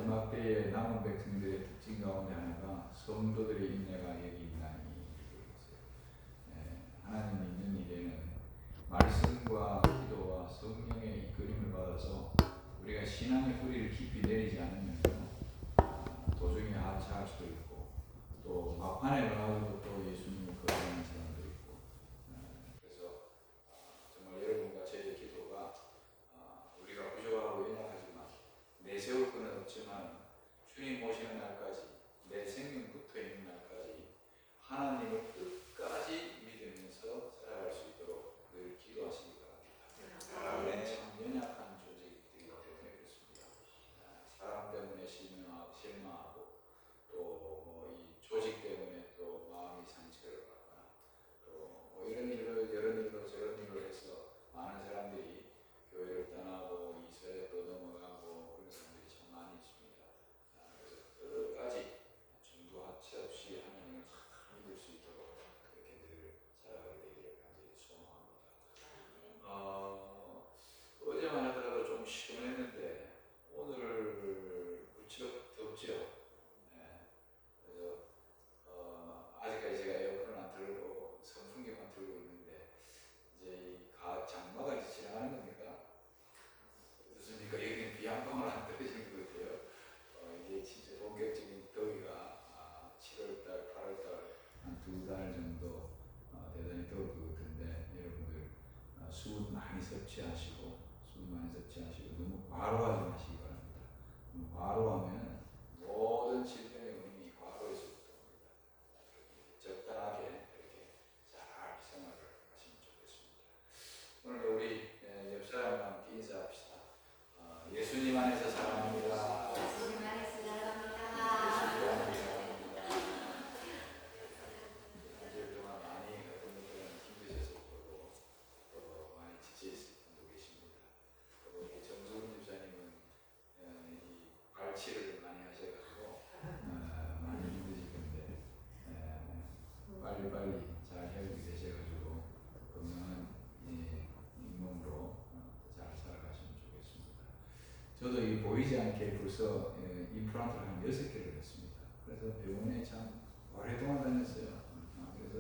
마지막 때에 남은 백성들의 특징 가운데 하나가 성도들의 인내가 여기 있나니 이렇게 있어요. 하나님 믿는 일에는 말씀과 기도와 성령의 이끌림을 받아서 우리가 신앙의 뿌리를 깊이 내리지 않으면 도중에 하차할 수도 있고 또 막판에 가가지고 또 예수님을 거부하는 사람도 있고 그래서 정말 여러분과 저의 기도가 우리가 부족하고 연약하지만 내세울 건 없지만 주님 오시는 날까지 내 생명 붙어 있는 날까지 하나님을 끝까지 믿으면서 살아갈 수 있도록 늘 기도하시기 바랍니다. 우리는 참 연약한 조직이기 때문에 그렇습니다. 사람 때문에 실망하고 또 이 조직 때문에 또 마음이 상처를 받거나 또 이런 일로 저런 일로 해서 많은 사람들이 교회를 떠나고 이스라엘에 또 넘어가고 그런 사람들이 참 많이 있습니다. 그래서 끝까지 중도하체 없이 하나님을 잘 믿을 수 있도록 그렇게 늘 살아가게 되기를 간절히 소망합니다. 어제만 하더라도 좀 시원했는데 오늘 무척 덥죠. 그래서 아직까지 제가 에어컨을 안 틀고 선풍기만 틀고 있는데 이제 이 장마가 이제 지나가는 겁니까? 어떻습니까? 여기는 비 한 방울 안 떨어지는 것 같아요. 이제 진짜 본격적인 더위가 7월달, 8월달 한 2달 정도 대단히 더울 것 같은데 여러분들 수분 많이 섭취하시고 너무 과로하지 마시기 바랍니다. 과로하면 모든 질병의 원인이 과로에서부터 옵니다. 적당하게 이렇게 잘 생활을 하시면 좋겠습니다. 오늘도 우리 옆 사람과 함께 인사합시다. 예수님 안에서 사랑합니다. 예수님 안에서 사랑합니다. 한 주일 동안 많이 어떤 분들은 힘드셨을 거고 또 많이 지쳐있을 분도 계십니다. 또 우리 정수훈 집사님은 이 발치를 많이 하셔가지고 많이 힘드실 건데 빨리빨리 잘 회복이 되셔가지고 건강한 잇몸으로 잘 살아가시면 좋겠습니다. 저도 이 보이지 않게 벌써 임플란트를 한 6개를 했습니다. 그래서 병원에 참 오랫동안 다녔어요. 그래서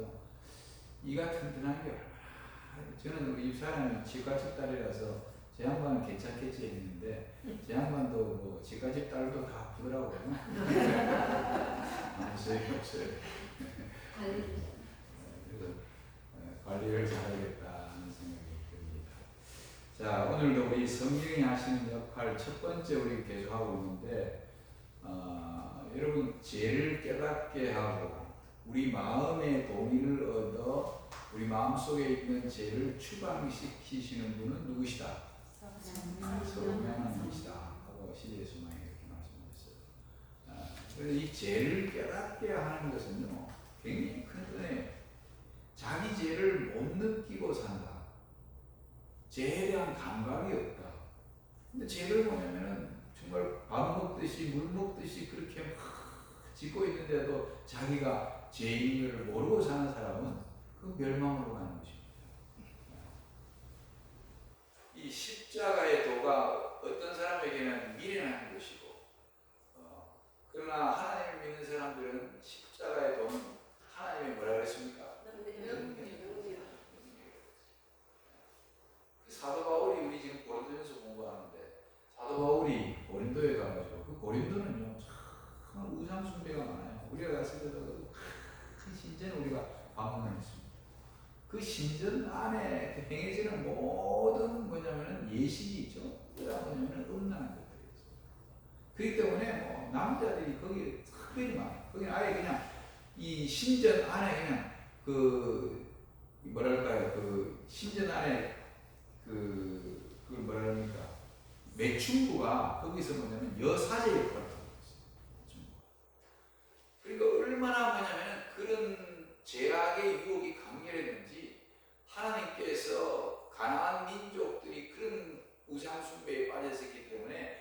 이가 튼튼한 게 얼마나 저는 우리 집사람이 치과집 딸이라서 제 양반은 괜찮겠지 했는데 제 양반도 뭐 치과집 딸도 다 아프더라고요. 아무 소용이 없어요. 그래서 관리를 잘하겠다는 생각이 듭니다. 자, 오늘도 우리 성령이 하시는 역할 첫 번째 우리 계속하고 있는데 여러분 죄를 깨닫게 하고 우리 마음의 동의를 얻어 우리 마음속에 있는 죄를 추방시키시는 분은 누구시다? 성령 하나님이시다 하고 시제수마에 이렇게 말씀하셨어요. 그래서 이 죄를 깨닫게 하는 것은요 굉장히 큰 은혜예요. 자기 죄를 못 느끼고 산다. 죄에 대한 감각이 없다. 근데 죄를 보냐면은 정말 밥 먹듯이 물 먹듯이 그렇게 막 짓고 있는데도 자기가 죄인을 모르고 사는 사람은 그 멸망으로 가는 것입니다. 이 십자가의 도가 어떤 사람에게는 미련한 것이고 그러나 하나님을 믿는 사람들은 십자가의 도는 하나님이 뭐라 그랬습니까? 사도 바울이 우리 지금 고린도전서 공부하는데 사도 바울이 고린도에 가가지고 그 고린도는요 참 우상 숭배가 많아요. 우리가 갔을 때도 그 신전을 우리가 방문했습니다. 그 신전 안에 행해지는 모든 뭐냐면은 예식이 있죠. 그다 뭐냐면은 음란한 것들이었어요. 그렇기 때문에 뭐 남자들이 거기 특별히 많아요. 거기는 아예 그냥 이 신전 안에 그냥 그 뭐랄까요 그 신전 안에 그 뭐라 합니까 매춘부가 거기서 뭐냐면 여사제 역할을 하고 있어요. 그러니까 얼마나 뭐냐면 그런 죄악의 유혹이 강렬했는지 하나님께서 가나안 민족들이 그런 우상 숭배에 빠졌었기 때문에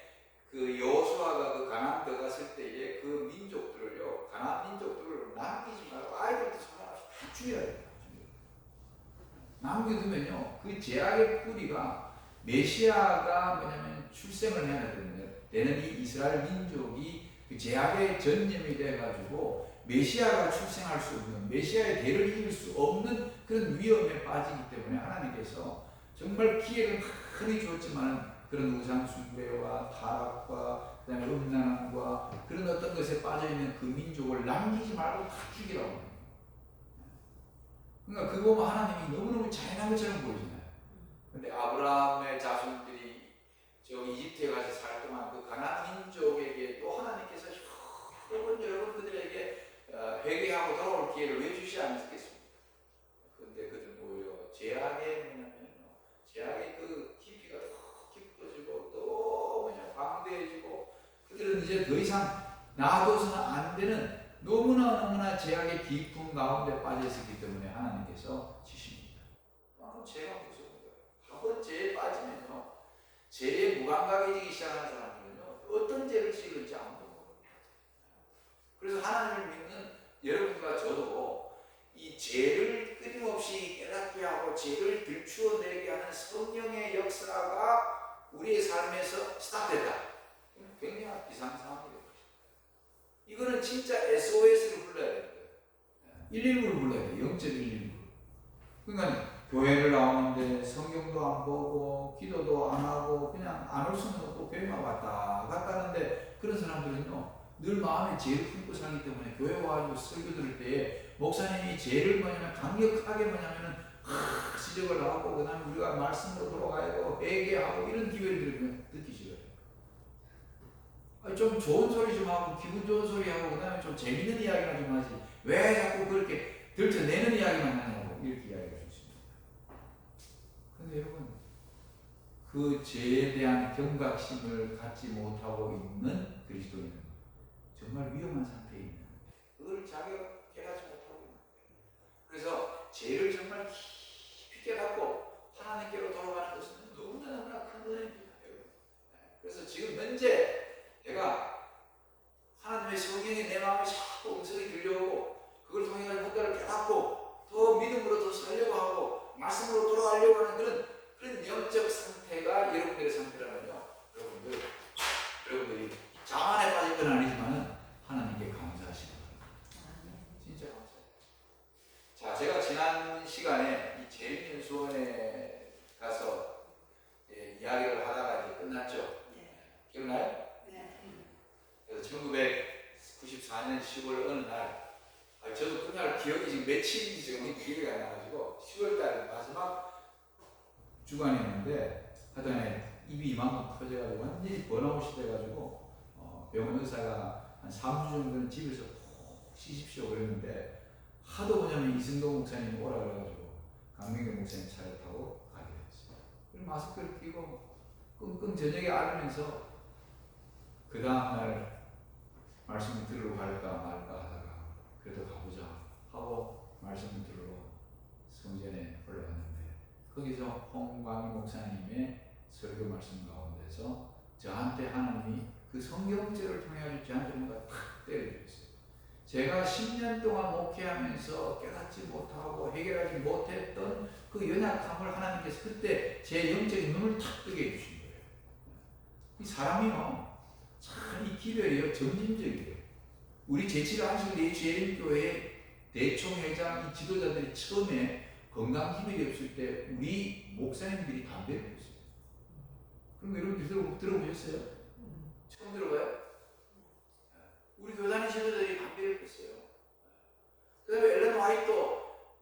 그 여호수아가 그 가나안 들어갔을 때에 그 민족들을요 가나안 민족들을 남기지 말고 아이들도 상관없이 다 죽여야 돼요. 남겨두면요 그 죄악의 뿌리가 메시아가 뭐냐면 출생을 해야 되는 이 이스라엘 민족이 그 제약의 전념이 돼가지고 메시아가 출생할 수 없는, 메시아의 대를 이길 수 없는 그런 위험에 빠지기 때문에 하나님께서 정말 기회를 많이 주었지만 그런 우상 숭배와 타락과 그다음에 음란함과 그런 어떤 것에 빠져있는 그 민족을 남기지 말고 다 죽이라고 합니다. 그러니까 그거 보면 하나님이 너무너무 잔인한 것처럼 보이잖아요. 근데 아브라함의 자손들이 저 이집트에 가서 살 동안 그 가나안 민족에게 또 하나님께서 여러분 그들에게 회개하고 돌아올 기회를 왜 주시지 않겠습니까? 그런데 그들은 오히려 제약의 제약의 그 깊이가 더 깊어지고 또 방대해지고 그들은 이제 더 이상 놔둬서는 안 되는 너무나 제약의 깊은 가운데 빠져 있었기 때문에 하나님께서 지십니다. 죄가 무서운 거예요. 한번 죄에 빠지면요, 죄에 무감각해지기 시작하는 사람들은요, 어떤 죄를 지을지 아무도 모릅니다. 그래서 하나님을 믿는 여러분과 저도 이 죄를 끊임없이 깨닫게 하고 죄를 들추어내게 하는 성령의 역사가 우리의 삶에서 스타트했다. 굉장히 비상상황이에요. 이거는 진짜 SOS를 불러야 돼요. 119를 불러야 돼요. 0.119. 그러니까 교회를 나오는데 성경도 안 보고 기도도 안 하고 그냥 안 올 수는 없고 교회만 왔다 갔다 하는데 그런 사람들은요, 늘 마음에 죄를 품고 살기 때문에 교회 와가지고 설교 들을 때에 목사님이 죄를 강력하게 지적을 하고 그 다음에 우리가 말씀으로 돌아가야 되고 회개하고 이런 기회를 들으면 듣기 싫어요. 좀 좋은 소리 좀 하고 기분 좋은 소리 하고 그 다음에 좀 재밌는 이야기나 좀 하지 왜 자꾸 그렇게 들쳐내는 이야기만 하냐고 이렇게 이야기를 해주십니다. 그런데 여러분, 그 죄에 대한 경각심을 갖지 못하고 있는 그리스도인은 정말 위험한 상태에 있는, 그걸 자기가 깨닫지 못하고 있는 거예요. 그래서 죄를 정말 깊이 깨닫고 하나님께로 돌아가는 것은 너무나 큰 은혜입니다. 그래서 지금 현재 내가 하나님의 성령이 내 마음에 자꾸 음성이 들려오고 그걸 통해 뭔가를 깨닫고 더 믿음으로 더 살려고 하고 말씀으로 돌아가려고 하는 그런 영적 상태가 여러분들의 상태라면요, 여러분들이 자만에 빠질 건 아니지만 하나님께 감사하시기 바랍니다. 진짜 감사해요. 자, 제가 지난 시간에 이 재밌는 수원에 가서 이야기를 하다가 이제 끝났죠. 기억나요? 그래서 1994년 10월 어느 날, 저도 그날 기억이 지금 며칠인지 지금 기억이 안 나가지고 10월달 마지막 주간이었는데 하여튼 입이 이만큼 터져가지고 완전히 번아웃이 돼가지고 병원 의사가 한 3주 정도는 집에서 푹 쉬십시오 그랬는데 하도 뭐냐면 이승동 목사님 오라 그래가지고 강민경 목사님 차를 타고 가게 됐어요. 그리고 마스크를 끼고 끙끙 저녁에 앓으면서 그 다음날 말씀을 들으러 갈까 말까 하다가 그래도 가보자 하고 말씀을 들으러 성전에 올라갔는데 거기서 홍광희 목사님의 설교 말씀 가운데서 저한테 하나님이 그 성경책을 통해 저한테 뭔가 탁 때려주셨어요. 제가 10년 동안 목회하면서 깨닫지 못하고 해결하지 못했던 그 연약함을 하나님께서 그때 제 영적인 눈을 탁 뜨게 해주신 거예요. 이 사람이요, 참 이 기별이요 점진적이에요. 우리 제7안식일 예수예림교회 대총회장 이 지도자들이 처음에 건강 기별이 없을 때 우리 목사님들이 담배를 피웠어요. 그럼 여러분 들어보셨어요? 처음 들어봐요? 우리 교단의 지도자들이 담배를 피웠어요. 그 다음에 엘렌 화이트도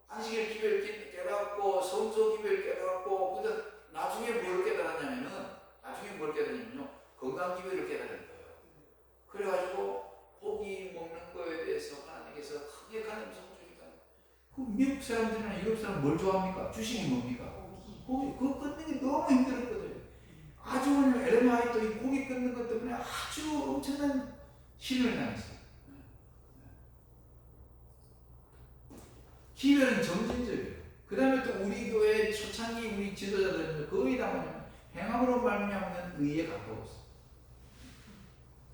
안식일 기별 깨닫고 성소 기별 깨닫고 그다음 나중에 뭘 깨달았냐면요, 건강 기별을 깨달은 거예요. 그래가지고 고기 먹는 거에 대해서 하나님께서 강력한 음성을 주니까 그 미국 사람들이나 유럽 사람 뭘 좋아합니까? 주식이 뭡니까? 고기. 그거 끊는 게 너무 힘들었거든요. 아주 오늘 엘렌 화이트 이 고기 끊는 것 때문에 아주 엄청난 신을 당했어요. 기별은 점진적이에요. 그 다음에 또 우리 교회 초창기 우리 지도자들은 거의 다 뭐냐면 행함으로 말미암는 의에 가까웠어요.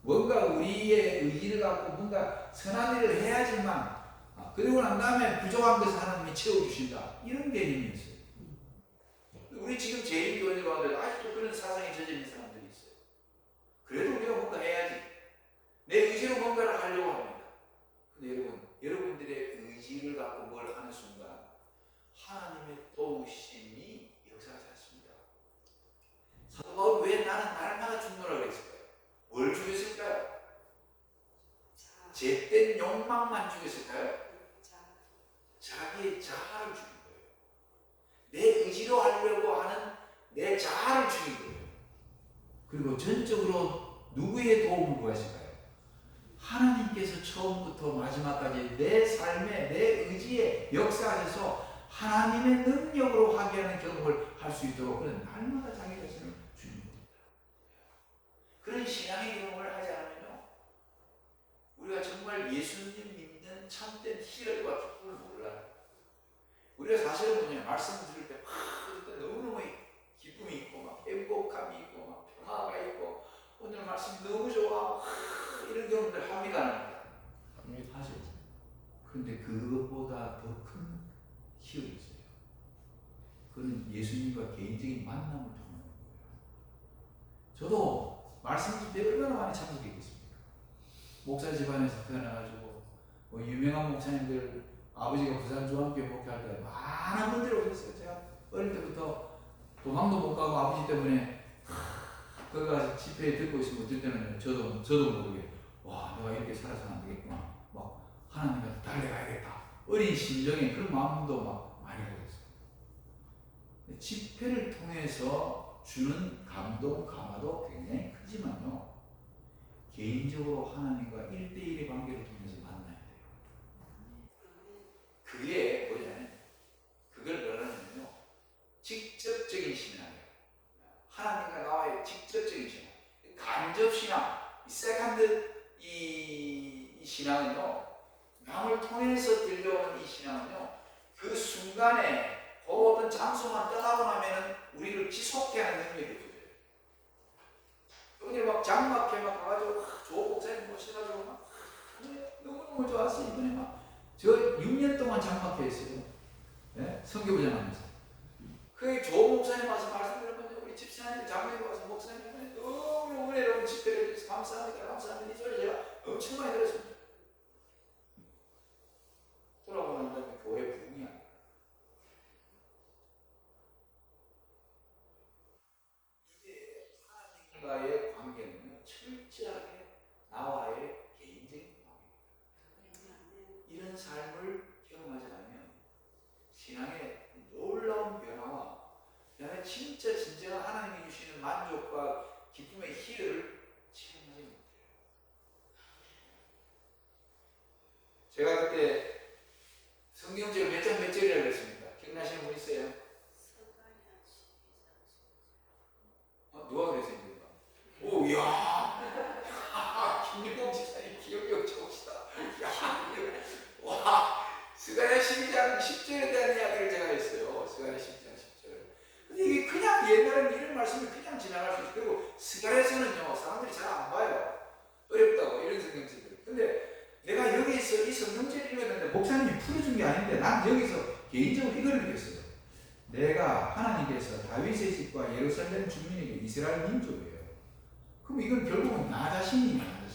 뭔가 우리의 의지를 갖고 뭔가 선한 일을 해야지만 그리고 난 다음에 부족한 것을 하나님이 채워주신다, 이런 개념이었어요. 우리 지금 제1교회 가운데 아직도 그런 사상에 젖어 있는 사람들이 있어요. 욕망만 죽였을까요? 자기의 자아를 죽인 거예요. 내 의지로 하려고 하는 내 자아를 죽인 거예요. 그리고 전적으로 누구의 도움을 구하실까요? 하나님께서 처음부터 마지막까지 내 삶에 내 의지에 역사하셔서 하나님의 능력으로 하게 하는 경험을 할 수 있도록 그런 날마다 자기 자신을 주는 겁니다. 그런 신앙의 경험을 하지 않으면요, 우리가 정말 예수님 믿는 참된 희열과 기쁨을 몰라요. 우리가 사실은 뭐냐, 말씀을 들을 때 너무너무 기쁨이 있고 막 행복함이 있고 막 평화가 있고 오늘 말씀 너무 좋아 이런 경험들 합니까? 안 합니까? 하죠. 그런데 그것보다 더 큰 희열이 있어요. 그는 예수님과 개인적인 만남을 통하는 거예요. 저도 말씀 집회 얼마나 많이 참석했겠습니까? 목사 집안에서 태어나가지고 뭐 유명한 목사님들, 아버지가 부산 중앙교회 목회할 때 많은 분들이 오셨어요. 제가 어릴 때부터 도망도 못 가고 아버지 때문에 거기 가서 집회 듣고 있으면 어쩔 때는 저도 모르게 와, 내가 이렇게 살아서는 안 되겠구나, 막 하나님한테 달려가야겠다, 어린 심정에 그런 마음도 막 많이 가졌어요. 집회를 통해서 주는 감동, 감화도 굉장히 크지만요, 개인적으로 하나님과 1대1의 관계를 통해서 만나야 돼요. 그게 뭐냐면, 그걸 말하면요, 직접적인 신앙이에요. 하나님과 나와의 직접적인 신앙. 간접 신앙, 세컨드 이 신앙은요, 남을 통해서 들려오는 이 신앙은요, 그 순간에 그 어떤 장소만 떠나고 나면은 우리를 지속해 하는 능력이 있거든요. 여기 막 장막회 막 가가지고 좋은 목사님 모셔가지고 막 너무너무 좋았어. 이번에 막 저 6년 동안 장막회 했어요. 네? 선교부장 하면서. 그 좋은 목사님 와서 말씀 들으면 우리 집사님 장로님 와서 목사님 너무 은혜로운 집회를 해주셔서 감사합니다, 감사합니다. 이 소리 제가 엄청 많이 들었습니다. 돌아오고 난 다음에 교회 부흥이 아니에요. 이게 하나님과의 관계는 철저하게 나와의 개인적인 관계입니다. 이런 삶을 경험하지 않으면 신앙의 놀라운 변화와 그다음에 진짜 진정한 하나님이 주시는 만족과 기쁨의 희열을 체험하지 못해요. 제가 그때 성경절 몇 장 몇 절이라고 그랬습니다. 기억나시는 분 있어요? 누가 그랬어요? 오, 이야, 김일봉 지사님 기억력 좋으시다. 와, 스가랴 12장 10절에 대한 이야기를 제가 했어요. 스가랴 10장 10절. 근데 이게 그냥 옛날에는 이런 말씀을 그냥 지나갈 수 있어요. 그리고 스가랴에서는요, 사람들이 잘 안 봐요. 어렵다고, 이런 성경책들. 근데 내가 여기서 이 성경책을 읽었는데 목사님이 풀어준 게 아닌데 난 여기서 개인적으로 이걸 느꼈어요. 내가 하나님께서 다윗의 집과 예루살렘 주민에게 이스라엘 민족이에요. 그럼 이건 결국은 나 자신이냐,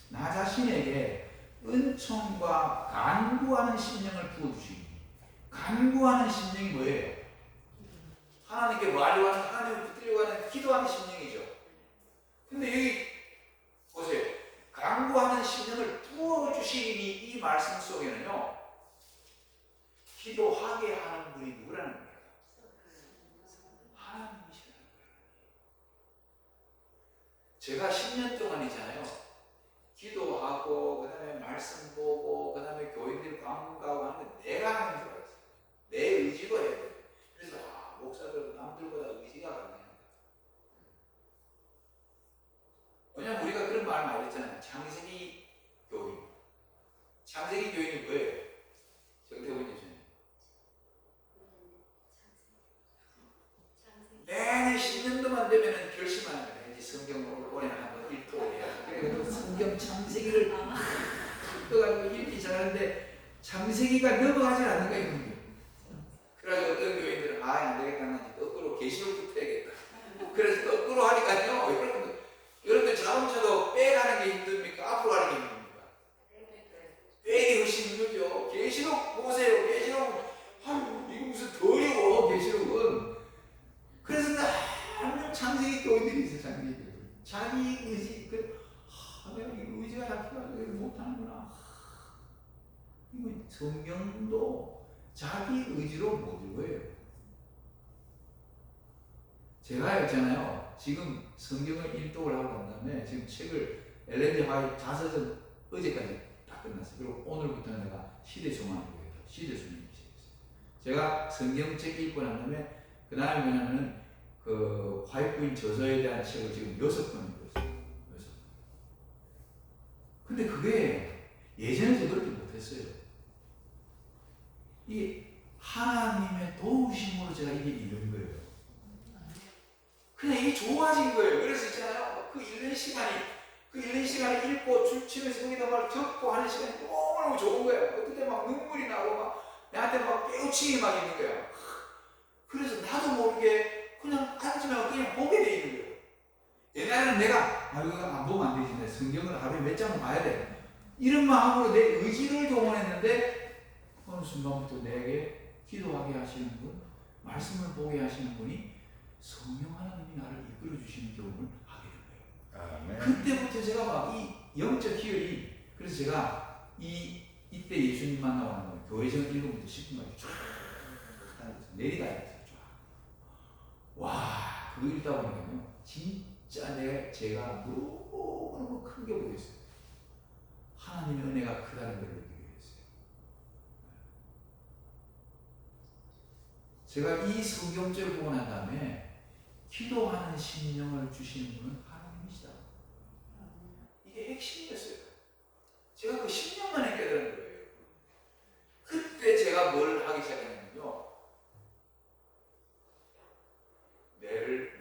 나 자신에게 은총과 간구하는 심령을 부어주시니, 간구하는 심령이 뭐예요? 하나님께 말하는, 하나님을 붙들려고 하는 기도하는 심령이죠. 근데 여기 보세요. 간구하는 심령을 부어주시니 이 말씀 속에는요, 기도하게 하는 분이 누구라는 거예요? 하나님이시라는 거예요. 제가 10년 동안이잖아요. 기도하고 그 다음에 말씀 보고 그 다음에 교인들 광고하고 하는 게 내가 하는 줄 알았어요. 내 의지로 해야 돼요. 그래서 목사들은 남들보다 의지가 강해요. 왜냐면 우리가 그런 말 많이 했잖아요. 창세기 교인. 창세기 교인이 뭐예요? 정태훈님 전. 내내 10년도만 되면 결심하는 거예요. 이제 성경을 올해 한번 읽고 해야 돼. 그래서 성경 창세기를 읽어가지고 읽기 시작하는데 창세기가 넘어가지 않는 거예요. 그래서 어떤 교인들은 안 되겠다, 거꾸로 계시록부터 해야겠다. 그래서 거꾸로 하니까요. 여러분들 자동차도 빼가는 게 힘듭니까? 앞으로 가는 게 힘듭니까? 빼기 훨씬 힘들죠. 계시록 보세요. 계시록, 이거 무슨 더러워, 계시록은. 그래서 나 창세기 교인들이 있어요. 창세기 교인들. 자기 의지, 내가 이 의지가 약해가지고 못하는구나. 이건 성경도 자기 의지로 못 읽어요. 제가 했잖아요. 지금 성경을 일독을 하고 난 다음에 지금 책을 엘렌 화이트 자서전 어제까지 다 끝났어요. 그리고 오늘부터는 내가 시대소망을 보겠다. 시대소망이 시작했어요. 제가 성경책 읽고 난 다음에 그 다음에 뭐냐면은 그 화이트인 저서에 대한 책을 지금 6권 읽고 있어요. 6권. 근데 그게 예전에 그렇게 못했어요. 이 하나님의 도우심으로 제가 이게 읽은 거예요. 그냥 이게 좋아진 거예요. 그래서 있잖아요. 그 읽는 시간이 읽고 주치면서 거기다 막 적고 하는 시간이 너무너무 좋은 거예요. 그때 막 눈물이 나고 막 나한테 막 깨우치기 막 있는 거예요. 그래서 나도 모르게 그냥 앉으면 그냥 보게 돼 있는 거예요. 옛날에는 내가 이거 안 보면 안 되지. 성경을 하루에 몇 장을 봐야 돼. 이런 마음으로 내 의지를 동원했는데 어느 순간부터 내게 기도하게 하시는 분, 말씀을 보게 하시는 분이 성령 하나님이 나를 이끌어 주시는 경험을 하게 된 거예요. 그때부터 제가 막 이 영적 희열이, 그래서 제가 이때 예수님 만나고 하는 거예요. 교회전 1분부터 10분까지 쫙 내리다 했어요. 와, 그거 읽다 보니까요, 진짜 제가 너무너무 크게 보였어요. 하나님의 은혜가 크다는 걸 느끼게 됐어요. 제가 이 성경책을 보고 난 다음에 기도하는 심령을 주시는 분은 하나님이시다. 이게 핵심이었어요. 제가 그 10년 만에 깨달은 거예요. 그때 제가 뭘 하기 시작했냐면요, 나를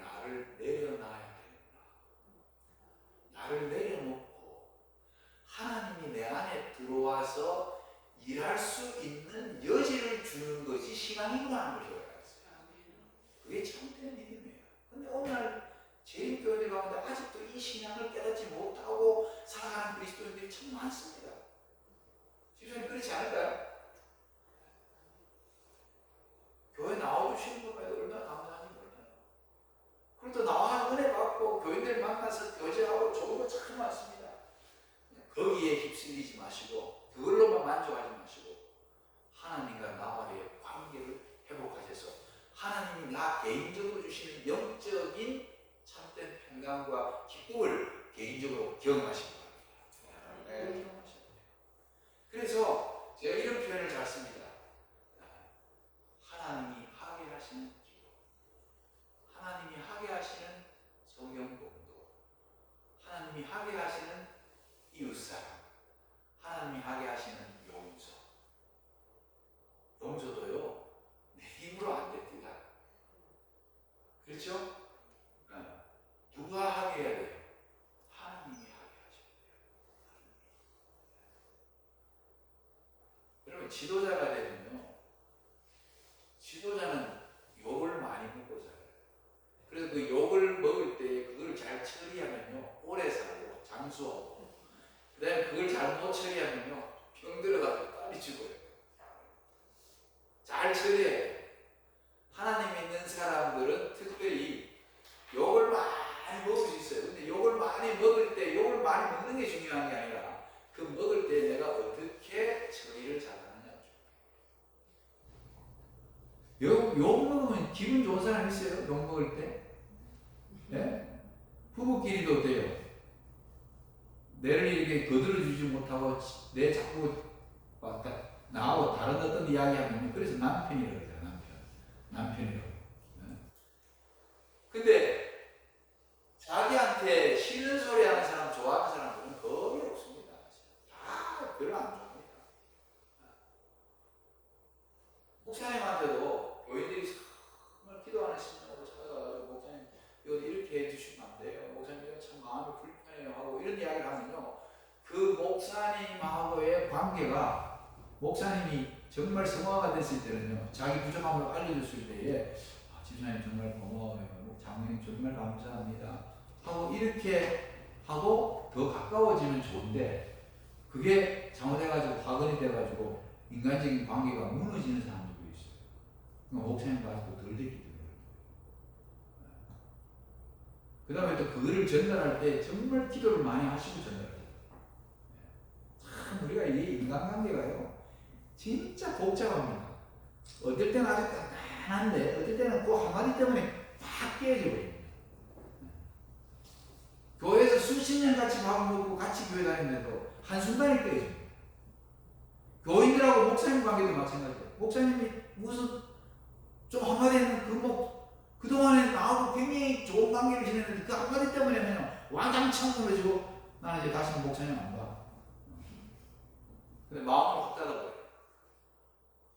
내려놔야 되는구나. 나를 내려놓고 하나님이 내 안에 들어와서 일할 수 있는 여지를 주는 것이 신앙이구나 하는 걸 알았어요. 그게 참된 믿음이에요. 근데 오늘 재림교회들 가운데 아직도 이 신앙을 깨닫지 못하고 살아가는 그리스도인들이 참 많습니다. 집사님 그렇지 않을까요? 교회 나와주시는 것까지 얼마나 감사한지 몰라요. 그리고 또 나와 은혜 받고 교인들 만나서 교제하고 좋은 거 참 많습니다. 거기에 휩쓸리지 마시고 그걸로만 만족하지 마시고 하나님과 나와의 관계를 회복하셔서 하나님이 나 개인적으로 주시는 영적인 참된 평강과 기쁨을 개인적으로 경험하시기 바랍니다. 네. 그래서 제가 이런 표현을 잘 씁니다. 하나님이 하게 하시는 기도, 하나님이 하게 하시는 성경 공도, 하나님이 하게 하시는 이웃사랑, 하나님이 하게 하시는 용서. 용서도요, 내 힘으로 안 됩니다. 그렇죠? 누가 하게 해야 돼요? 하나님이 하게 하셔야 돼요. 여러분, 지도자가 되면요, 지도자는 욕을 많이 먹고 살아요. 그래서 그 욕을 먹을 때 그걸 잘 처리하면요, 오래 살고 장수하고, 그 다음에 그걸 잘 못 처리하면요, 병 들어가서 빨리 죽어요. 잘 처리해야 돼요. 하나님 있는 사람들은 특별히 욕을 많이 먹을 수 있어요. 근데 욕을 많이 먹을 때 욕을 많이 먹는 게 중요한 게 아니라 그 먹을 때 내가 어떻게 처리를 잘하느냐. 욕 먹으면 기분 좋은 사람 있어요? 욕 먹을 때? 네? 부부끼리도 돼요. 내를 이렇게 거들어주지 못하고 내 자꾸 나하고 다른 어떤 이야기 하면, 그래서 남편이라고 그러잖아요. 남편이라고. 네? 근데 자기한테 싫은 소리 하는 사람, 좋아하는 사람들은 거의 없습니다. 다 별로 안 좋아합니다. 목사님한테도 교인들이 정말 기도하는 심령으로 찾아가지고, 목사님 이거 이렇게 해주시면 안 돼요, 목사님 이거 참 마음이 불편해요 하고 이런 이야기를 하면요, 그 목사님하고의 관계가, 목사님이 정말 성화가 됐을 때는요, 자기 부족함을 알려줬을 때에 집사님 정말 고마워요, 장로님 정말 감사합니다 하고 이렇게 하고 더 가까워지면 좋은데, 그게 잘못해가지고 화근이 돼가지고 인간적인 관계가 무너지는 사람들도 있어요. 목사님 가지고 덜 됐기 때문에. 그 다음에 또 그거를 전달할 때 정말 기도를 많이 하시고 전달해요. 참 우리가 이 인간관계가요, 진짜 복잡합니다. 어떨 때는 아주 간단한데 어떨 때는 그 한마디 때문에 팍 깨져 버립니다. 교회에서 수십 년 같이 밥 먹고 같이 교회 다니는데도 한순간에 깨집니다. 교인들하고 목사님 관계도 마찬가지예요. 목사님이 무슨 좀 한마디 했는 그동안에 나하고 굉장히 좋은 관계를 지냈는데 그 한마디 때문에 그냥 와장창 놀라지고 나는 이제 다시는 목사님 안 봐. 근데 마음을 확 닫아버려요.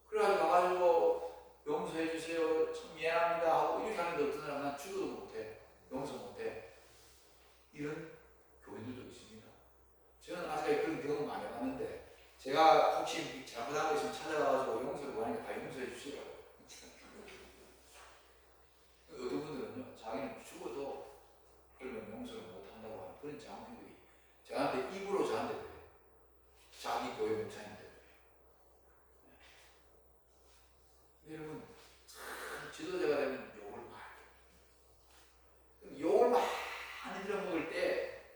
그래가지고 나가지고 용서해 주세요. 참 미안합니다 하고 이렇게 하는데 어떤 사람은 난 죽어도 못해. 용서 못해. 이런 교인들도 있습니다. 저는 아직 그런 경험 많이 해봤는데 제가 혹시 잘못한 거 있으면 찾아가가지고 용서를 구하니까 다 용서해 주시라고. 어떤 분들은요, 자기는 죽어도 그러면 용서를 못한다고 하는 그런 장면들이 저한테 입으로 저한테 그래요. 자기 교회 목사님들. 여러분, 참 지도자가 되면 욕을 많이 해요. 욕을 많이 들어먹을 때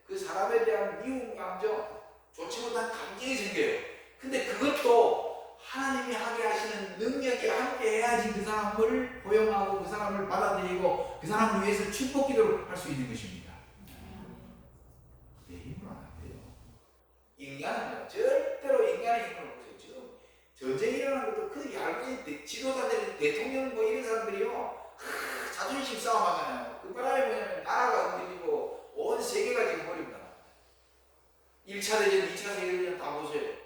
그 사람에 대한 미움 감정, 좋지 못한 감정이 생겨요. 근데 그것도 하나님이 하게 하시는 능력이 함께 해야지 그 사람을 포용하고 그 사람을 받아들이고 그 사람을 위해서 축복 기도를 할 수 있는 것입니다. 내 힘으로 안 돼요. 인간은 절대로 인간의 힘으로 보세요. 지금 전쟁이 일어나는 것도 그 얇은 지도자들, 대통령 뭐 이런 사람들이요. 자존심 싸움 하잖아요. 그 바람에 뭐냐면 나라가 흔들리고 온 세계가 지금 버립니다. 1차 대전, 2차 세계대전 다 보세요.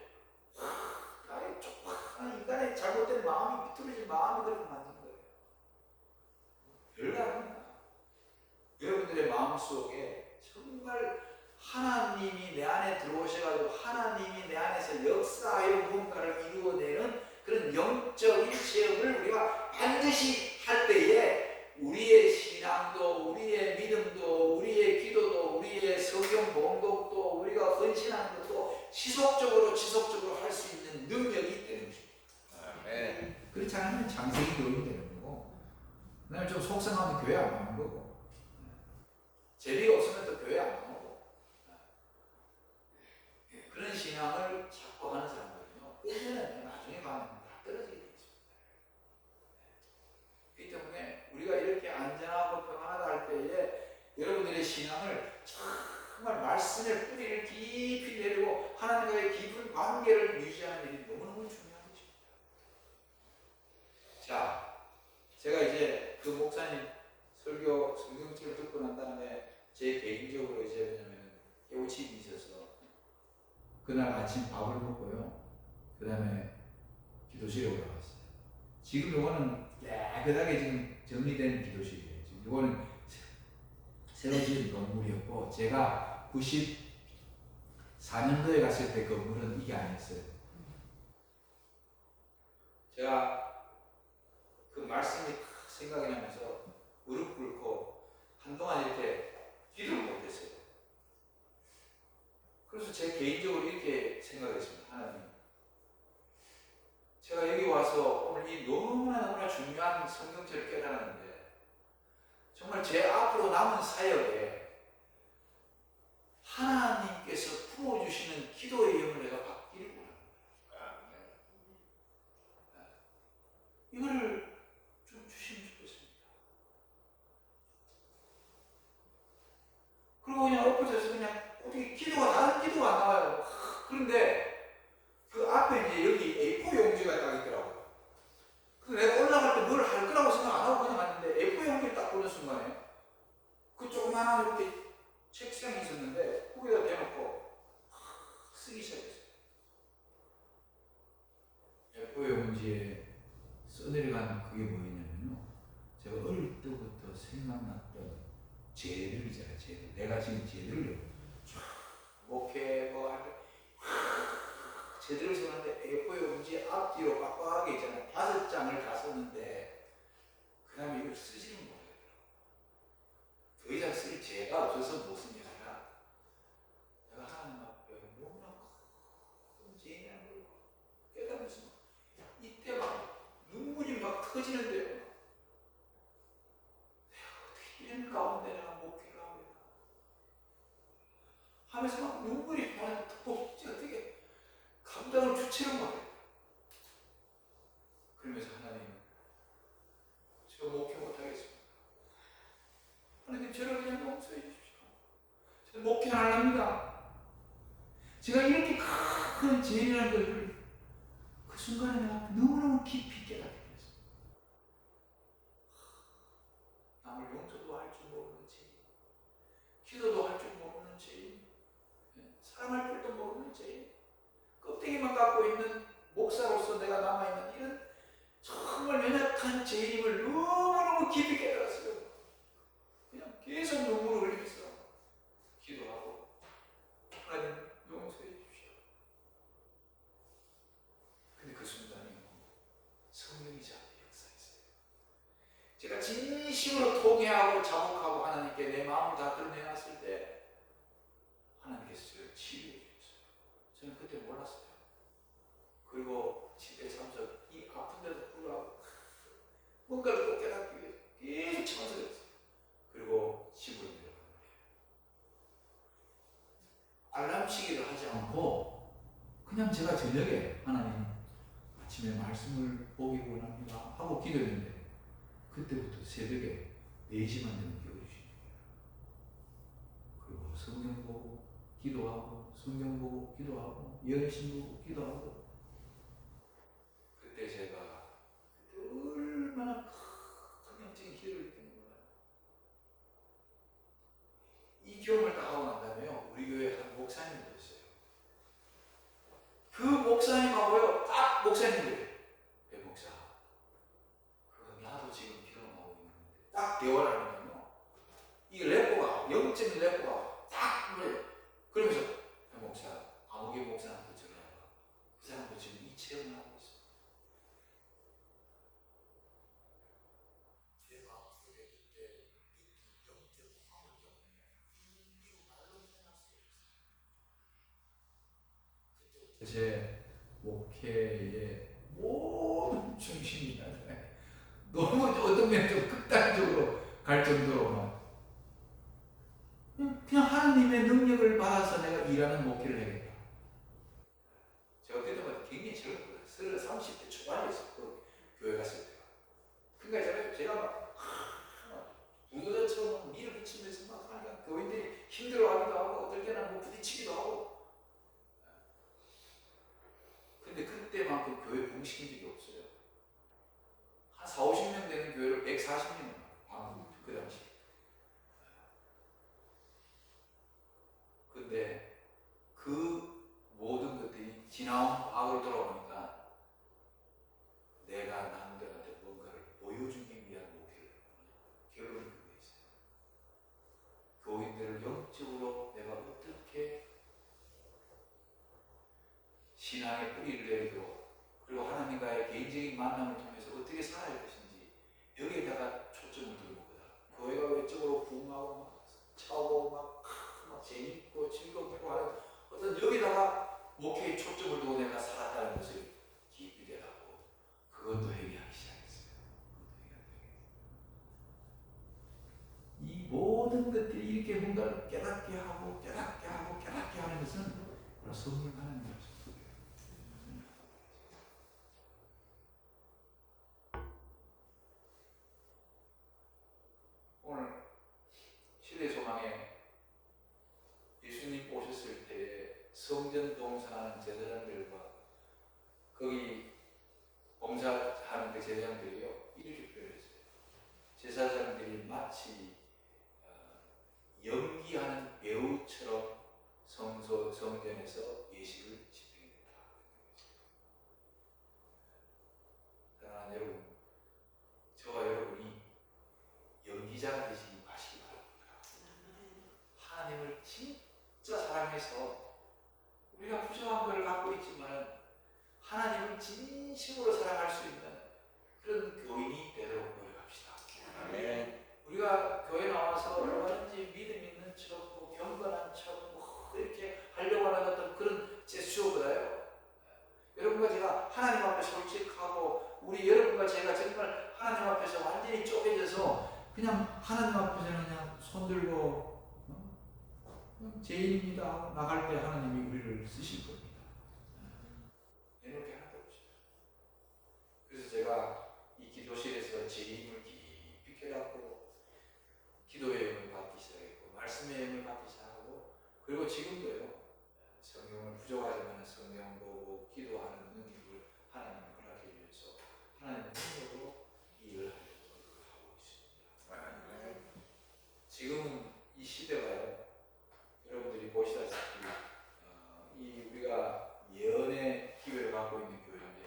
인간의 잘못된 마음이 비뚤어진 마음이 그렇게 만든 거예요. 별거 아닙니다. 여러분들의 마음속에 정말 하나님이 내 안에 들어오셔가지고 하나님이 내 안에서 역사하여 무언가를 이루어내는 그런 영적인 체험을 우리가 반드시 할 때에 우리의 신앙도 우리의 믿음도 우리의 기도도 우리의 성경 봉독도 우리가 헌신하는 것도 지속적으로 할 수 있는 능력이 되는 것입니다. 네. 그렇지 않으면 장생이 교육이 되는 거고 그 다음에 좀 속상하면 교회 안 가는 거고 재미가 없으면 또 교회 안 가고 그런 신앙을 자꾸 하는 사람들은요 끝내는 나중에 가면 다 떨어지게 되어 있습니다. 그렇기 때문에 우리가 이렇게 안전하고 평안하다 할 때에 여러분들의 신앙을 정말 말씀의 뿌리를 깊이 내리고 하나님과의 깊은 관계를 유지하는 일이 너무너무 중요한 것입니다. 자, 제가 이제 그 목사님 설교 성경책을 듣고 난 다음에 제 개인적으로 이제 왜냐면 깨우침이 있어서 그날 아침 밥을 먹고요. 그 다음에 기도실에 올라갔어요. 지금 이거는 깨끗하게 지금 정리된 기도실이에요. 지금 이거는 새로 지은 건물이었고 제가 94년도에 갔을 때 건물은 이게 아니었어요. 제가 그 말씀이 생각이 나면서 무릎 꿇고 한동안 이렇게 기도를 못했어요. 그래서 제 개인적으로 이렇게 생각했습니다. 하나님, 제가 여기 와서 오늘 이 너무나 중요한 성경책을 깨달았는데 정말 제 앞으로 남은 사역에 하나님께서 품어주시는 기도의 영을 내가 받기를 원합니다. 이거를 좀 주시면 좋겠습니다. 그리고 그냥 엎어져서 그냥 어떻게 다른 기도가 안 나와요. 그런데 그 앞에 이제 여기 A4 용지가 딱 있더라고요. 그래서 내가 올라갈 때 뭘 할 거라고 생각 안 하고 그냥 갔는데 A4 용지를 딱 보는 순간에 그 조그마한 이렇게 책상이 있었는데 거기다 대놓고 쓰기 시작했어요. A4 용지에 써내려간 그게 뭐였냐면요. 제가 어릴 때부터 생각났던 죄들이잖아요. 죄들. 내가 지금 죄들을 목회 할 제대로 썼는데 A4 용지 앞뒤로 빡빡하게 있잖아요. 5장을 다 썼는데 그 다음에 이걸 쓰지는 못해요. 더 이상 쓸 죄가 없어서 못 쓴 게 아니라 내가 하나님 앞에 너무나 큰 죄인이라는 걸 깨달으면서 이때 막 눈물이 막 터지는데요. 내가 어떻게 이런 가운데 내가 목회를 하고 있나 하면서 막 눈물이 나는 어떻게 감당을 주체를 못해요. 아닙니다. 제가 이렇게 큰 죄인이라는 것을 그 순간에 내가 너무너무 깊이 깨닫게 됐어요. 남을 용서도 할 줄 모르는 죄인, 기도도 할 줄 모르는 죄인, 사랑할 줄도 모르는 죄인, 껍데기만 갖고 있는 목사로서 내가 남아있는 이런 정말 연약한 죄인임을 너무너무 깊이 깨달았어요. 그냥 계속 눈물을 흘리면서 기도하고 하나님 용서해 주십시오. 근데 그 순간에 성령이 저한테 역사했어요. 제가 진심으로 통회하고 자복하고 하나님께 내 마음을 다 드러내놨을 때 하나님께서 저를 치유해 주셨어요. 저는 그때 몰랐어요. 그리고 집에 참석 이 아픈데도 불구하고 뭔가를 꼭 깨닫기 위해 계속 참석했어요. 그리고 집으로 내려간 거예요. 알람시기를 하지 않고 그냥 제가 저녁에 하나님 아침에 말씀을 보기 원합니다 하고 기도했는데 그때부터 새벽에 4시만 되면 깨워주시는 거예요. 그리고 성경 보고 기도하고 성경 보고 기도하고 연신 보고 기도하고 그때 제가 얼마나 큰 영적인 기도를 했는가. 이 경험을 다 하고 난 다음에요, 우리 교회 한 목사님이 있어요. 그 목사님하고요, 딱 목사님들이에요. 배 목사. 나도 지금 경험하고 있는데 딱 대화를 하니까요, 이 레포가 영적인 레포가 딱 그래요. 그러면서 배 목사, 아무개 목사한테 전화해봐. 그 사람도 지금 이 체험을 하고 있어요. 제 목회의 모든 중심이 너무 어떤 면에 좀 극단적으로 갈 정도로 그냥 하나님의 능력을 받아서 내가 일하는 목회를 해야겠다. 제가 그때마다 굉장히 젊었거든요. 30대 초반이었어요. 교회 갔을 때가. 그러니까 제가 막 부도자처럼 밀어 붙이면서 막 하니까 교인들이 힘들어하기도 하고 어떨 때는 뭐 부딪히기도 하고. 근데 그때만큼 교회 부흥시킨 적이 없어요. 한 40~50명 되는 교회를 140명 그 당시. 근데 그 모든 것들이 지나온 과거를 돌아보니까 내가 남들한테 뭔가를 보여주기 위한 목표를 결론이 그게 있어요. 교인들을 영적으로 내가 어떻게 신앙의 뿌리를 내리도록, 그리고 하나님과의 개인적인 만남을 통해서 어떻게 살아야 할 것인지 여기에다가 초점을 두는 거다. 교회가 외적으로 부흥하고 막 차고 막 재밌고 즐겁고 하는 어떤 여기다가 목회에 초점을 두고 내가 살았다는 것을 깊이 깨닫고 그것도 회개하기 시작했어요. 이 모든 것들이 이렇게 뭔가를 깨닫게 하고 깨닫게 하고 깨닫게 하는 것은 성령 하나님의 소리예요. 오늘 시대소망에 예수님 오셨을 때 성전 봉사하는 제사장들과 거기 봉사하는 그 제사장들이요, 이렇게 표현했어요. 제사장들이 마치 연기하는 배우처럼 성전에서 예식을 집행했다. 사랑하는 여러분, 저와 여러분이 연기자가 되시기 바라기 바랍니다. 하나님을 진짜 사랑해서 우리가 부족한 걸 갖고 있지만 하나님을 진심으로 사랑할 수 있는 그런 교인이 되도록 노력합시다. 아멘. 우리가 교회 나와서 얼마든지 믿음 있는 척, 뭐 경건한 척, 뭐 이렇게 하려고 하는 어떤 그런 제스처보다요, 여러분과 제가 하나님 앞에 솔직하고 우리 여러분과 제가 정말 하나님 앞에서 완전히 쪼개져서 그냥 하나님 앞에서는 그냥 손들고 죄인입니다 나갈 때 하나님이 우리를 쓰실 겁니다. 이렇게 하나도 없어요. 그래서 제가 이 기도실에서 죄인을 깊이 깨닫고 기도의 영을 받기 시작했고 말씀의 영을 받기 시작하고, 그리고 지금도요. 성경을 부족하지만 성경 보고 기도하는 능력을 하나님 허락해 주셔서 하나님 능력으로 일을 하고 있습니다. 지금은 이 시대가요. 여러분들이 보시다시피 이 우리가 예언의 기회를 갖고 있는 교회인데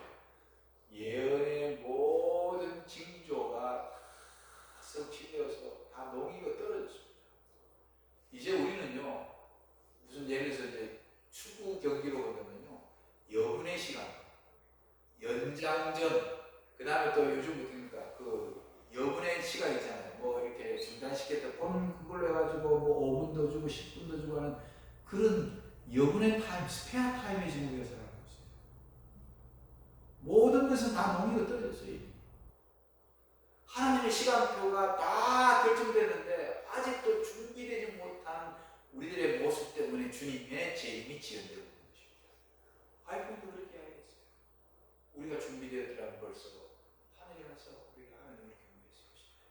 예언의 모든 징조가 성취되어서 다 농이가 떨어졌습니다. 이제 우리는요, 무슨 예를 들어서 이제 축구 경기로 보면요, 여분의 시간, 연장전, 그 다음에 또 요즘부터니까 그 여분의 시간 있잖아요. 뭐 이렇게 중단시켰다 보면 그걸로 해가지고 뭐 5분 더 주고 10분 더 주고 하는 그런 여분의 타임, 스페어 타임에 지금 우리가 살아가고 있어요. 모든 것은 다 농이가 떨어졌어요. 하나님의 시간표가 다 결정됐는데 아직도 준비되지 못한 우리들의 모습 때문에 주님의 재림이 지연되고 있는 것입니다. 하나님도 그렇게 하겠어요. 우리가 준비되었더라면 벌써 하늘에 가서 우리가 하나님을 경배했을 것입니다.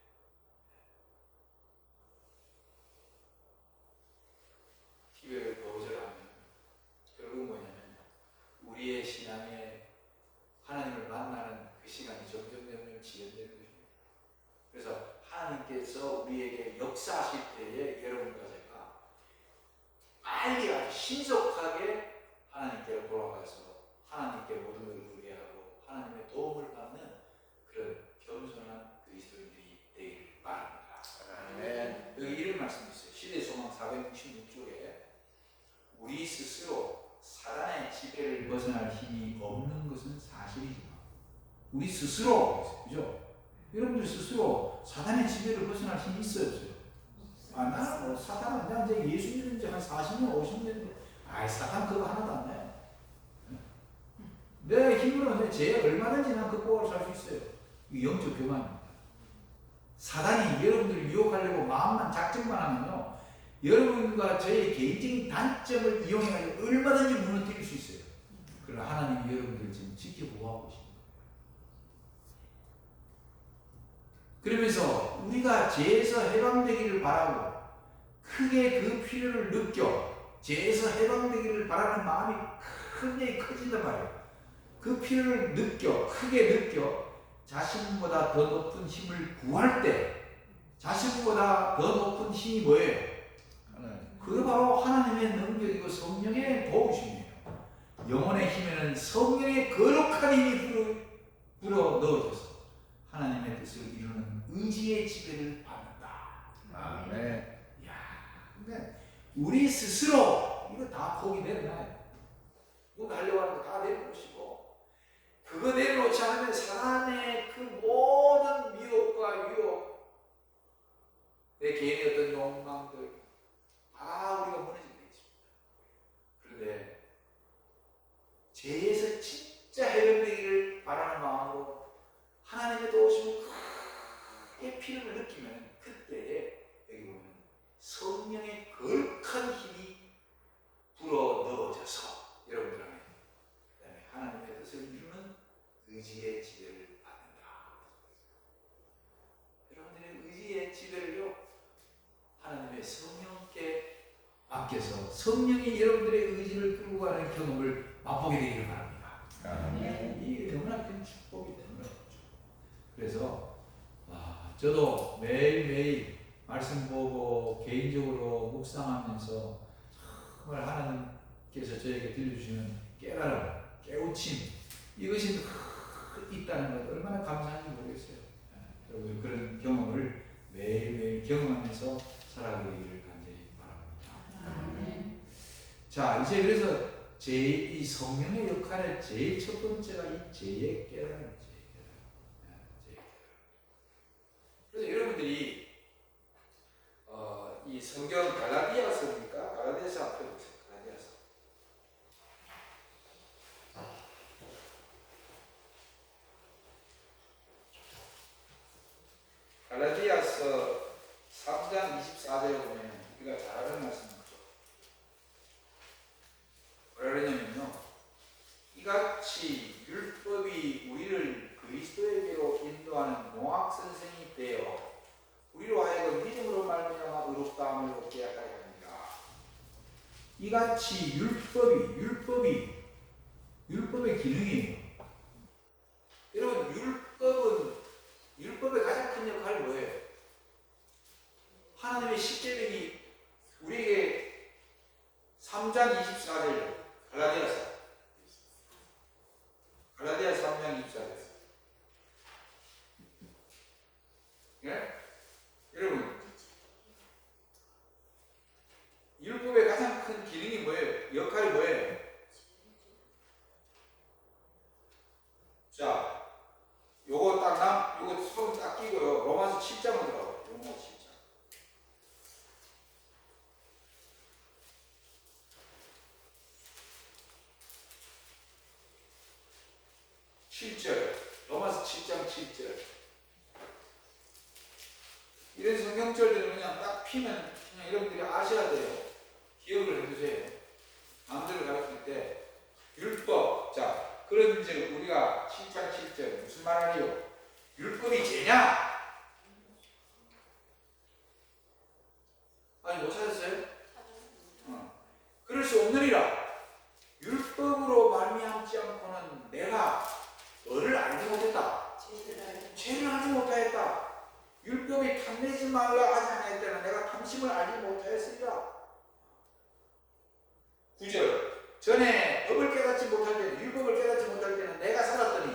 기회를 거절하면 결국 뭐냐면 우리의 신앙에 하나님을 만나는 그 시간이 점점 지연되는 것입니다. 그래서 하나님께서 우리에게 역사하실 때에 여러분과 제가 빨리 아주 신속하게 하나님께로 돌아가서 하나님께 모든 걸 의뢰하고 하나님의 도움을 받는 그런 겸손한 그리스도인들이 되길 바랍니다. 네. 여기 이런 말씀이 있어요. 시대소망 466쪽에 우리 스스로 사단의 지배를 벗어날 힘이 없는 것은 사실이지만 우리 스스로, 그죠? 여러분들 스스로 사단의 지배를 벗어날 힘이 있어요, 없어요? 나는 뭐 사단은 그냥 이제 예수 믿은 지 한 40년, 50년, 사단 그거 하나도 안 나요. 내 힘으로는 제 얼마든지 난 극복을 살 수 있어요. 이게 영적 교만입니다. 사단이 여러분들을 유혹하려고 마음만 작정만 하면요, 여러분과 저의 개인적인 단점을 이용해가지고 얼마든지 무너뜨릴 수 있어요. 그러나 하나님이 여러분들을 지금 지켜보고 계십니다. 그러면서 우리가 죄에서 해방되기를 바라고 크게 그 필요를 느껴 죄에서 해방되기를 바라는 마음이 크게 커진단 말이에요. 그 필요를 느껴 크게 느껴 자신보다 더 높은 힘을 구할 때 자신보다 더 높은 힘이 뭐예요? 그게 바로 하나님의 능력이고 성령의 도우심이에요. 영혼의 힘에는 성령의 거룩한 힘이 불어 넣어져서 하나님의 뜻을 이루는 의지의 지배를 받는다. 아멘. 그러니까 우리 스스로 이거 다 포기 내려놔요. 이거 하려고 하는 거 다 내려놓으시고 그거 내려놓지 않으면 사단의 그 모든 미혹과 유혹, 내 개인의 어떤 욕망들 다 우리가 무너지게 있습니다. 그런데 죄에서 진짜 해결되기를 바라는 마음으로 하나님의 도우심을 크게 필요를 느끼면 그때에 여기 보면 성령의 거룩한 힘이 불어 넣어져서 여러분들 안에 그다음에 하나님의 뜻을 이루는 의지의 지배를 받는다. 여러분들의 의지의 지배를요 하나님의 성령께 맡겨서 성령이 여러분들의 의지를 끌고 가는 경험을 맛보게 되기를 바랍니다. 이게 너무나 큰 축복이 됩니다. 그래서 저도 매일매일 말씀 보고 개인적으로 묵상하면서 정말 하나님께서 저에게 들려주시는 깨달음, 깨우침 이것이 있다는 것 얼마나 감사한지 모르겠어요. 여러분 그런 경험을 매일매일 경험하면서 살아가기를 간절히 바랍니다. 자, 이제 그래서 이 성령의 역할의 제일 첫 번째가 이 죄의 깨달음이죠. 그래서 여러분들이 이 성경 갈라디아서입니까? 갈라디아서 앞에 보세요. 갈라디아서 3장 24절에 보면 우리가 잘 아는 말씀이죠. 뭐라 그러냐면요, 이같이 율법이 우리를 그리스도에게로 인도하는 농학선생이 되어 우리로 하여금 믿음으로 말미암아 의롭다함을 얻게 하려 합니다. 이같이 율법의 기능이에요. 여러분, 율법의 가장 큰 역할이 뭐예요? 하나님의 십계명이 우리에게 3장 24절 갈라디아 3장 24절. 예? 여러분, 율법의 가장 큰 기능이 뭐예요? 역할이 뭐예요? 자, 요거 손 딱 끼고요. 로마서 7장으로 들어가요. 로마서 7장. 7절. 로마서 7장 7절. 이런 성경절들은 그냥 딱 피면 그냥 여러분들이 아셔야 돼요. 기억을 해두세요. 남들을 가르칠 때 율법. 자, 그런 이제 우리가 7장 7절 무슨 말하리요? 율법이 죄냐? 아니, 못 찾았어요? 그럴 수 없느니라. 율법으로 말미암지 않고는 내가 너를 알지 못했다. 죄를 알지 못하였다. 율법이 탐내지 말라 하지 아니할 때는 내가 탐심을 알지 못하였으리라. 9절. 전에 법을 깨닫지 못할 때는, 율법을 깨닫지 못할 때는 내가 살았더니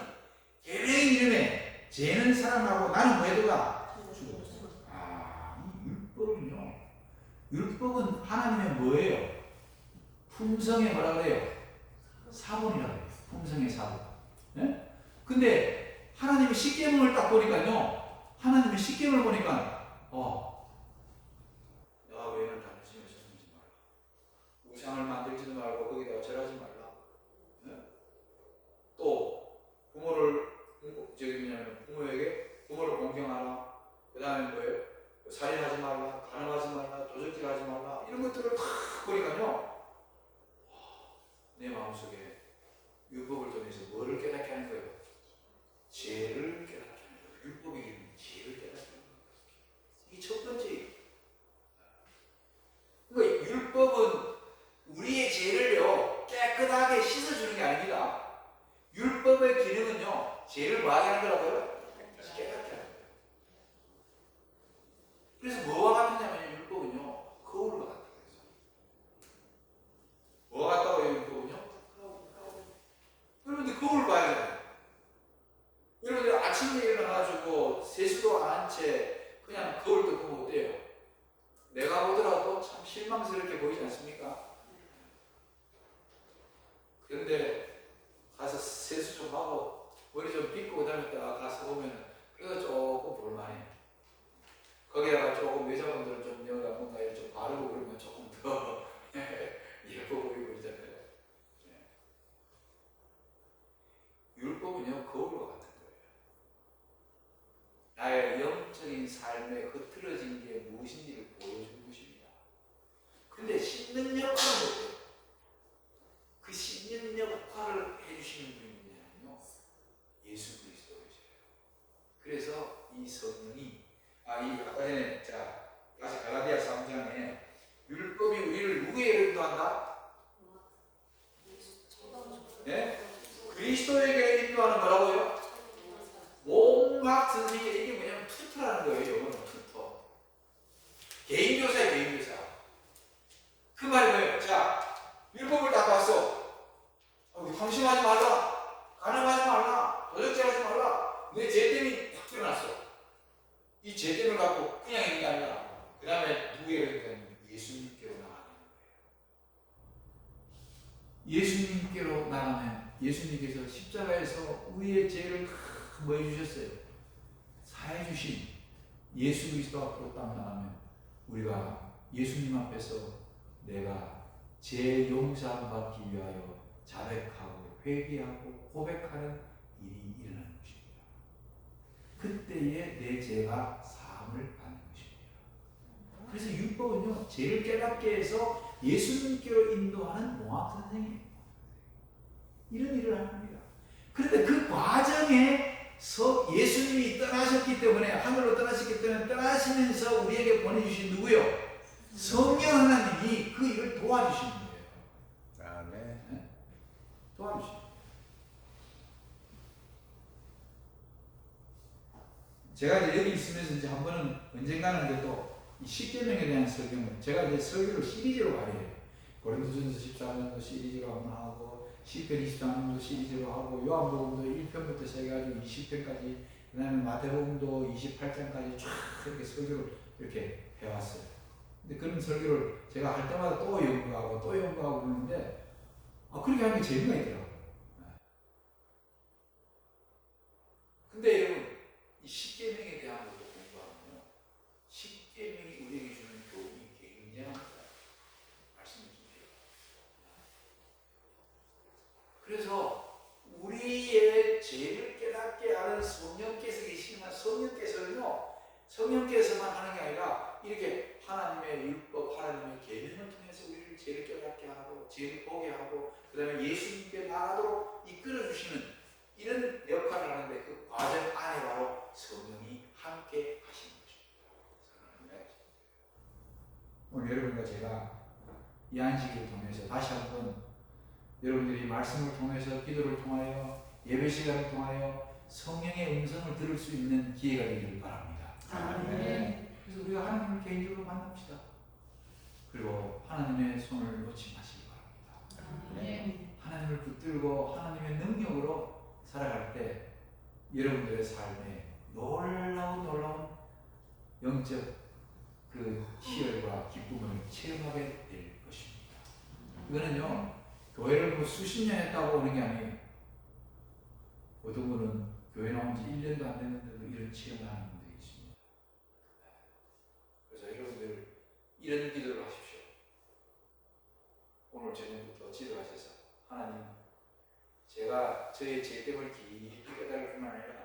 계명의 이름에 죄는 살아나고 나는 뭐해도가 죽었어. 이 율법은 하나님의 뭐예요? 품성의 뭐라 그래요? 사본이라고 해요. 품성의 사본. 네? 근데 하나님의 십계명을 딱 보니까요, 하나님의 십계명을 보니까 야외는 당신을 섬기지 말라. 우상을 만들지도 말고 거기다가 절하지 말라. 네? 또 부모에게 부모를 공경하라. 그 다음에 뭐예요? 살인하지 말라, 간음하지 말라, 도적질하지 말라. 이런 것들을 다 보니까요, 내 마음속에 율법을 통해서 뭐를 깨닫게 하는 거예요? 죄를 깨닫게 하는 거예요. 율법의 이름이 죄를 깨닫게 하는 거예요. 이게 첫 번째. 그러니까 율법은 우리의 죄를요 깨끗하게 씻어주는 게 아닙니다. 율법의 기능은요 죄를 뭐하게 하는 거라고요? 깨닫게 하는 거예요. 그래서 뭐와 같으냐면 율법은요 거울과 같다고 했어요. 뭐와 같다고 해요? 율법은요? 여러분들 거울 봐야 돼요. 여러분들 아침에 일어나가지고 세수도 안 한 채 그냥 거울 또 보면 어때요? 내가 보더라도 참 실망스럽게 보이지 않습니까? 그런데 가서 세수 좀 하고 머리 좀 빗고 그 다음에 딱 가서 보면 그거 조금 볼만해. 거기다가 조금 여자분들은 좀 여기다 뭔가 좀 바르고 그러면 조금 더 예뻐 보이고 그러잖아요. 네. 율법은요 거울과 같은 거예요. 나의 영적인 삶에 흐트러진 게 무엇인지를 보여주는 것입니다. 근데 씻는 역할은 뭐예요? 그 씻는 역할을 해주시는 분이 누구냐면요 예수 그리스도이세요. 그래서 이 성령이 아까 전에 다시 갈라디아 3장에 율법이 우리를 누구에게 인도한다? 네? 그리스도에게 인도하는 거라고요? 온갖 선생님이 이게 뭐냐면 투터라는 거예요. 이거는 투터. 개인교사예요, 개인교사. 그 말이 뭐예요? 자, 율법을 딱 봤어. 방심하지 말라. 간음하지 말라. 도적질하지 말라. 내 죄 때문에 딱 드러났어. 이 죄 때문을 갖고 그냥 있는 게 아니라 그 다음에 누구에게 예수님께로 나가는 거예요. 예수님께로 나가면 예수님께서 십자가에서 우리의 죄를 다 뭐 해주셨어요? 사해주신 예수 그리스도 앞으로 딱 나가면 우리가 예수님 앞에서 내가 죄 용서 받기 위하여 자백하고 회개하고 고백하는 일이 일어나는 것입니다. 그때에 내 죄가 사함을 받는 것입니다. 그래서 율법은요 죄를 깨닫게 해서 예수님께로 인도하는 농학 선생이에요. 이런 일을 합니다. 그런데 그 과정에 예수님이 떠나셨기 때문에 하늘로 떠나셨기 때문에 떠나시면서 우리에게 보내주신 누구요? 성령 하나님이 그 일을 도와주시는 거예요. 제가 이제 여기 있으면서 이제 한 번은 언젠가는 이제 또 이 십계명에 대한 설명을 제가 이제 설교를 시리즈로 발휘해요. 고린도전서 14장도 시리즈로 한번 하고 시편 23장도 시리즈로 하고 요한복음도 1편부터 시작해가지고 20편까지 그다음에 마태복음도 28장까지 쫙 이렇게 설교를 이렇게 해왔어요. 근데 그런 설교를 제가 할 때마다 또 연구하고 또 연구하고 그러는데 그렇게 하는 게 재미가 있더라고요. 근데 여러분 이 십계명에 대한 것도 공부하면요, 십계명이 우리에게 주는 교훈이 굉장합니다. 말씀을 주세요. 그래서 우리의 죄를 깨닫게 하는 성령께서 계시지만 성령께서만 하는 게 아니라 이렇게 하나님의 율법, 하나님의 계명을 통해서 우리를 죄를 깨닫게 하고 죄를 보게 하고 그 다음에 예수님께 나가도록 이끌어주시는 이런 역할을 하는데 그 과정 안에 바로 성령이 함께 하시는 것입니다. 오늘 여러분과 제가 이 안식일을 통해서 다시 한번 여러분들이 말씀을 통해서 기도를 통하여 예배 시간을 통하여 성령의 음성을 들을 수 있는 기회가 되기를 바랍니다. 아멘. 그래서 우리가 하나님을 개인적으로 만납시다. 그리고 하나님의 손을 놓지 마시기 바랍니다. 아멘. 하나님을 붙들고 하나님의 능력으로 살아갈 때 여러분들의 삶에 놀라운 영적 그 희열과 기쁨을 체험하게 될 것입니다. 이거는요, 교회를 뭐 수십 년 했다고 오는 게 아니에요. 어떤 분은 교회 나온 지 1년도 안 됐는데도 이런 체험을 하는 분들이 있습니다. 그래서 여러분들 이런 기도를 하십시오. 오늘 저녁부터 기도하셔서 하나님, 제가 저의 죄됨을 깊이 깨달을 뿐만 아니라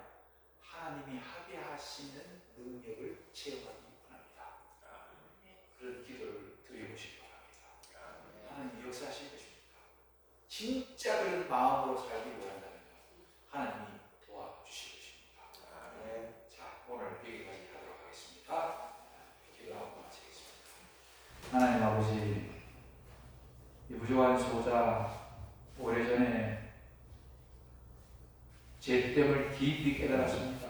하나님이 하게 하시는 능력을 체험하기 원합니다. 그런 기도를 드려보시기 바랍니다. 하나님 역사하실 것입니다. 진짜 그런 마음으로 살기 원한다면 하나님이 도와주실 것입니다. 자, 오늘 여기까지 하도록 하겠습니다. 기도하고 마치겠습니다. 하나님 아버지, 이 부족한 소자 오래전에 죄됨을 깊이 깨달았습니다.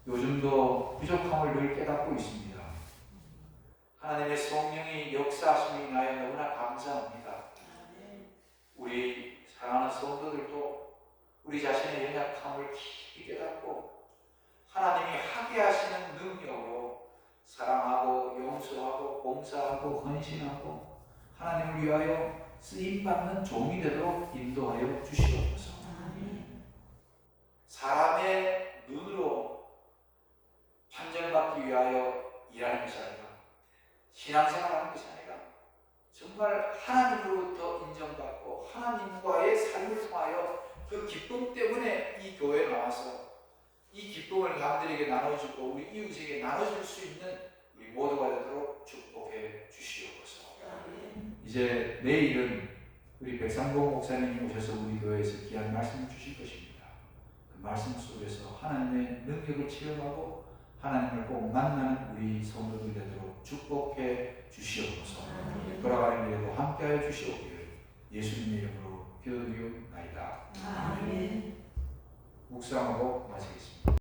요즘도 부족함을 늘 깨닫고 있습니다. 하나님의 성령이 역사하심이 나에 너무나 감사합니다. 우리 사랑하는 성도들도 우리 자신의 연약함을 깊이 깨닫고 하나님이 하게 하시는 능력으로 사랑하고 용서하고 봉사하고 헌신하고 하나님을 위하여 쓰임받는 종이 되도록 인도하여 주시옵소서. 사람의 눈으로 판정받기 위하여 일하는 것이 아니라 신앙생활하는 것이 아니라 정말 하나님으로부터 인정받고 하나님과의 삶을 통하여 그 기쁨 때문에 이 교회에 나와서 이 기쁨을 남들에게 나눠주고 우리 이웃에게 나눠줄 수 있는 우리 모두가 되도록 축복해 주시옵소서. 이제 내일은 우리 백상봉 목사님이 오셔서 우리 교회에서 귀한 말씀을 주실 것입니다. 그 말씀 속에서 하나님의 능력을 체험하고 하나님을 꼭 만나는 우리 성도들 되도록 축복해 주시옵소서. 돌아가는 길에도 함께하여 주시옵기를 예수님의 이름으로 기도드리옵나이다. 아멘. 묵상하고 마치겠습니다.